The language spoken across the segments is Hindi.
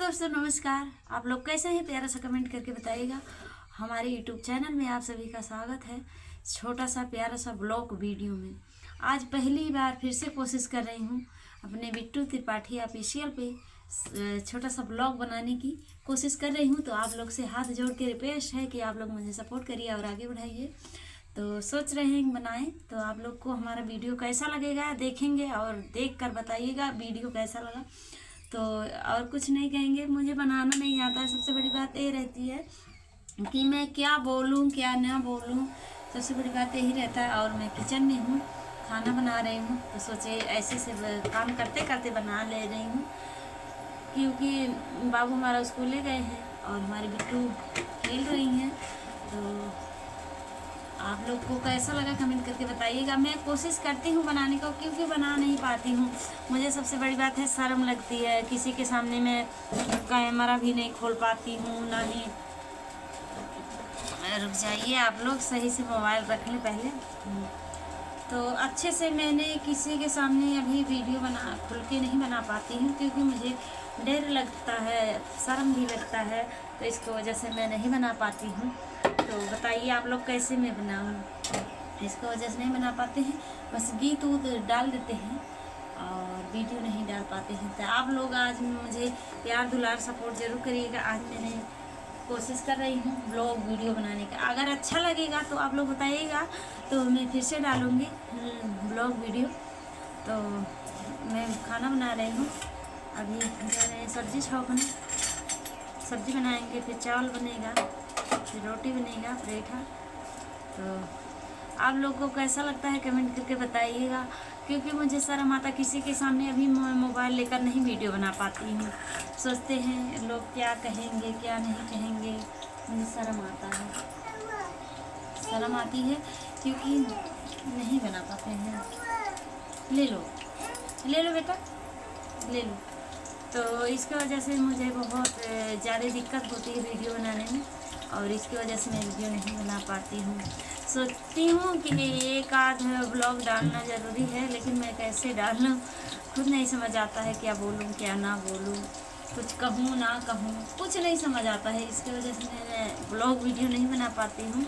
दोस्तों नमस्कार। आप लोग कैसे हैं? प्यारा सा कमेंट करके बताइएगा। हमारे यूट्यूब चैनल में आप सभी का स्वागत है। छोटा सा प्यारा सा ब्लॉग वीडियो में आज पहली बार फिर से कोशिश कर रही हूँ अपने बिट्टू त्रिपाठी ऑफिशियल पे छोटा सा ब्लॉग बनाने की कोशिश कर रही हूँ। तो आप लोग से हाथ जोड़ के रिक्वेस्ट है कि आप लोग मुझे सपोर्ट करिए और आगे बढ़ाइए। तो सोच रहे हैं बनाएं, तो आप लोग को हमारा वीडियो कैसा लगेगा देखेंगे और देख कर बताइएगा वीडियो कैसा लगा। तो और कुछ नहीं कहेंगे, मुझे बनाना नहीं आता है। सबसे बड़ी बात ये रहती है कि मैं क्या बोलूँ क्या ना बोलूँ, सबसे बड़ी बात यही रहता है। और मैं किचन में हूँ, खाना बना रही हूँ, तो सोचे ऐसे से काम करते करते बना ले रही हूँ, क्योंकि बाबू हमारा स्कूल गए हैं और हमारी बिट्टू खेल रही हैं। तो आप लोग को कैसा लगा कमेंट करके बताइएगा। मैं कोशिश करती हूँ बनाने को, क्योंकि बना नहीं पाती हूँ। मुझे सबसे बड़ी बात है शर्म लगती है, किसी के सामने मैं कैमरा भी नहीं खोल पाती हूँ ना ही। रुक जाइए आप लोग, सही से मोबाइल रख लें पहले। तो अच्छे से मैंने किसी के सामने अभी वीडियो खुल के नहीं बना पाती हूँ, क्योंकि मुझे डर लगता है, शर्म भी लगता है। तो इसकी वजह से मैं नहीं बना पाती हूँ। तो बताइए आप लोग कैसे मैं बनाऊँ, इसकी वजह से नहीं बना पाते हैं। बस गीत ऊत डाल देते हैं और वीडियो नहीं डाल पाते हैं। तो आप लोग आज मुझे प्यार दुलार सपोर्ट ज़रूर करिएगा। आज मैंने कोशिश कर रही हूँ ब्लॉग वीडियो बनाने का। अगर अच्छा लगेगा तो आप लोग बताइएगा, तो मैं फिर से डालूँगी ब्लॉग वीडियो। तो मैं खाना बना रही हूँ, अभी जा रहे हैं सब्ज़ी छौंकने। सब्ज़ी बनाएंगे, फिर चावल बनेगा, फिर रोटी बनेगा, पराठा। तो आप लोगों को कैसा लगता है कमेंट करके बताइएगा, क्योंकि मुझे शर्म आता किसी के सामने अभी मोबाइल लेकर नहीं वीडियो बना पाती हूँ। सोचते हैं लोग क्या कहेंगे क्या नहीं कहेंगे, मुझे शर्म आता है, शर्म आती है, क्योंकि नहीं बना पाते हैं। ले लो बेटा, ले लो। तो इसकी वजह से मुझे बहुत ज़्यादा दिक्कत होती है वीडियो बनाने में, और इसकी वजह से मैं वीडियो नहीं बना पाती हूँ। सोचती हूँ कि एक आध ब्लॉग डालना ज़रूरी है, लेकिन मैं कैसे डालूँ खुद नहीं समझ आता है। क्या बोलूँ क्या ना बोलूँ, कुछ कहूँ ना कहूँ, कुछ नहीं समझ आता है। इसकी वजह से मैं ब्लॉग वीडियो नहीं बना पाती हूँ।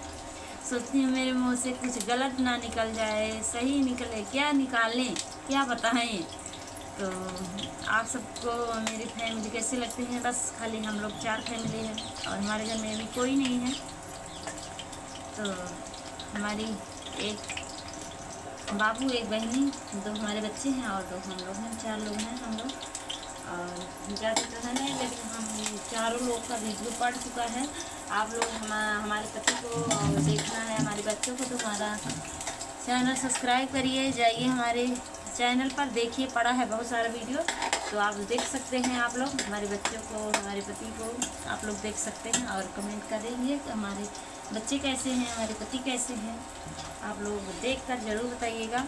सोचती हूँ मेरे मुँह से कुछ गलत ना निकल जाए, सही निकले, क्या निकालें क्या बताएं। तो आप सबको मेरी फैमिली कैसे लगती है? बस खाली हम लोग 4 फैमिली हैं और हमारे घर में भी कोई नहीं है। तो हमारी एक बाबू, एक बहनी, 2 हमारे बच्चे हैं और 2 हम लोग हैं। 4 लोग हैं हम लोग, और ज़्यादा तो है नहीं, लेकिन हम चारों लोग का वीडियो पड़ चुका है। आप लोग हमारे पति को देखना है, हमारे बच्चों को, तो हमारा चैनल सब्सक्राइब करिए, जाइए हमारे चैनल पर, देखिए पड़ा है बहुत सारा वीडियो, तो आप देख सकते हैं। आप लोग हमारे बच्चों को, हमारे पति को आप लोग देख सकते हैं और कमेंट करेंगे कि हमारे बच्चे कैसे हैं, हमारे पति कैसे हैं। आप लोग देख कर ज़रूर बताइएगा।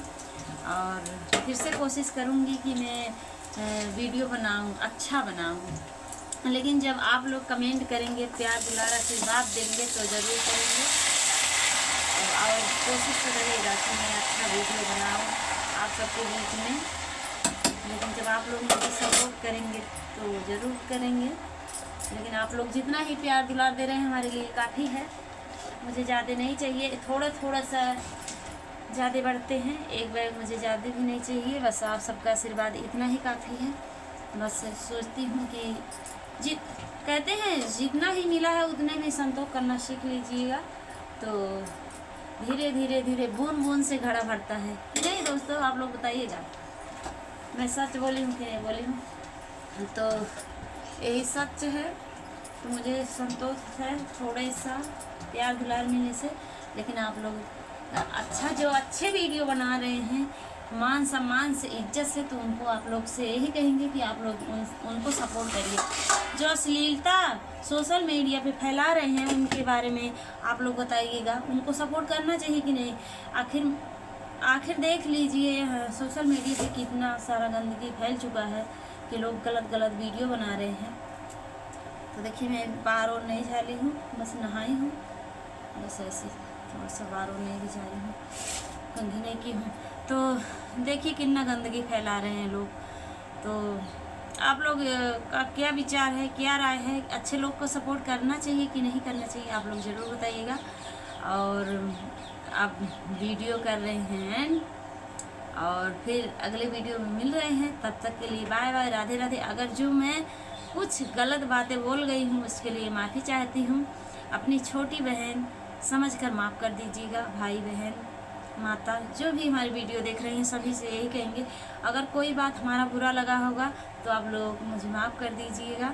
और फिर से कोशिश करूँगी कि मैं वीडियो बनाऊँ, अच्छा बनाऊँ। लेकिन जब आप लोग कमेंट करेंगे, प्यार दुलार आशीर्वाद देंगे, तो ज़रूर करेंगे। और कोशिश करिएगा कि मैं अच्छा वीडियो बनाऊँ आप सबके बीच में। लेकिन जब आप लोग मुझे सपोर्ट करेंगे तो ज़रूर करेंगे। लेकिन आप लोग जितना ही प्यार दुलार दे रहे हैं हमारे लिए काफ़ी है। मुझे ज़्यादा नहीं चाहिए, थोड़ा सा ज़्यादा बढ़ते हैं, एक बार मुझे ज़्यादा भी नहीं चाहिए। बस आप सबका आशीर्वाद इतना ही काफ़ी है। बस सोचती हूँ कि कहते हैं जितना ही मिला है उतने में संतोष करना सीख लीजिएगा। तो धीरे धीरे बूंद बूंद से घड़ा भरता है। नहीं दोस्तों, आप लोग बताइएगा मैं सच बोली हूँ कि नहीं बोली हूँ। तो यही सच है, तो मुझे संतोष है थोड़े सा प्यार दुलार मिलने से। लेकिन आप लोग जो अच्छे वीडियो बना रहे हैं मान सम्मान से, इज्जत से, तो उनको आप लोग से यही कहेंगे कि आप लोग उनको सपोर्ट करिए। जो अश्लीलता सोशल मीडिया पे फैला रहे हैं उनके बारे में आप लोग बताइएगा, उनको सपोर्ट करना चाहिए कि नहीं। आखिर देख लीजिए सोशल मीडिया पे कितना सारा गंदगी फैल चुका है कि लोग गलत वीडियो बना रहे हैं। तो देखिए मैं बाहर और नहीं जा रही हूँ, बस नहाई हूँ, बस ऐसे थोड़ा सा बाहर और नहीं भी जा रही हूँ, कंघी नहीं की हूँ। तो देखिए कितना गंदगी फैला रहे हैं लोग। तो आप लोग का क्या विचार है, क्या राय है, अच्छे लोग को सपोर्ट करना चाहिए कि नहीं करना चाहिए, आप लोग ज़रूर बताइएगा। और आप वीडियो कर रहे हैं और फिर अगले वीडियो में मिल रहे हैं, तब तक के लिए बाय बाय, राधे राधे। अगर जो मैं कुछ गलत बातें बोल गई हूँ उसके लिए माफ़ी चाहती हूँ। अपनी छोटी बहन समझकर माफ़ कर दीजिएगा। भाई बहन माता जो भी हमारी वीडियो देख रहे हैं सभी से यही कहेंगे, अगर कोई बात हमारा बुरा लगा होगा तो आप लोग मुझे माफ़ कर दीजिएगा,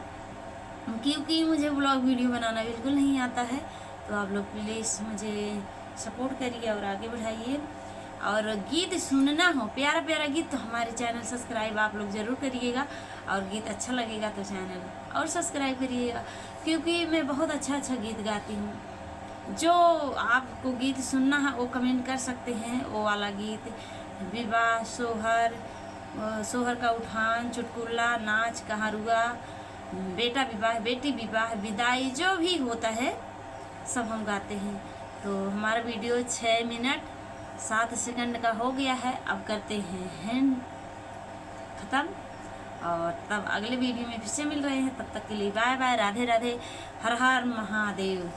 क्योंकि मुझे ब्लॉग वीडियो बनाना बिल्कुल नहीं आता है। तो आप लोग प्लीज़ मुझे सपोर्ट करिए और आगे बढ़ाइए। और गीत सुनना हो, प्यारा प्यारा गीत, तो हमारे चैनल सब्सक्राइब आप लोग ज़रूर करिएगा। और गीत अच्छा लगेगा तो चैनल और सब्सक्राइब करिएगा, क्योंकि मैं बहुत अच्छा गीत गाती हूँ। जो आपको गीत सुनना है वो कमेंट कर सकते हैं, वो वाला गीत, विवाह, सोहर, सोहर का उठान, चुटकुला, नाच, कहारुआ, बेटा विवाह, बेटी विवाह, विदाई, जो भी होता है सब हम गाते हैं। तो हमारा वीडियो 6 मिनट 7 सेकंड का हो गया है, अब करते हैं हैंड ख़त्म। और तब अगले वीडियो में फिर से मिल रहे हैं, तब तक के लिए बाय बाय, राधे राधे, हर हर महादेव।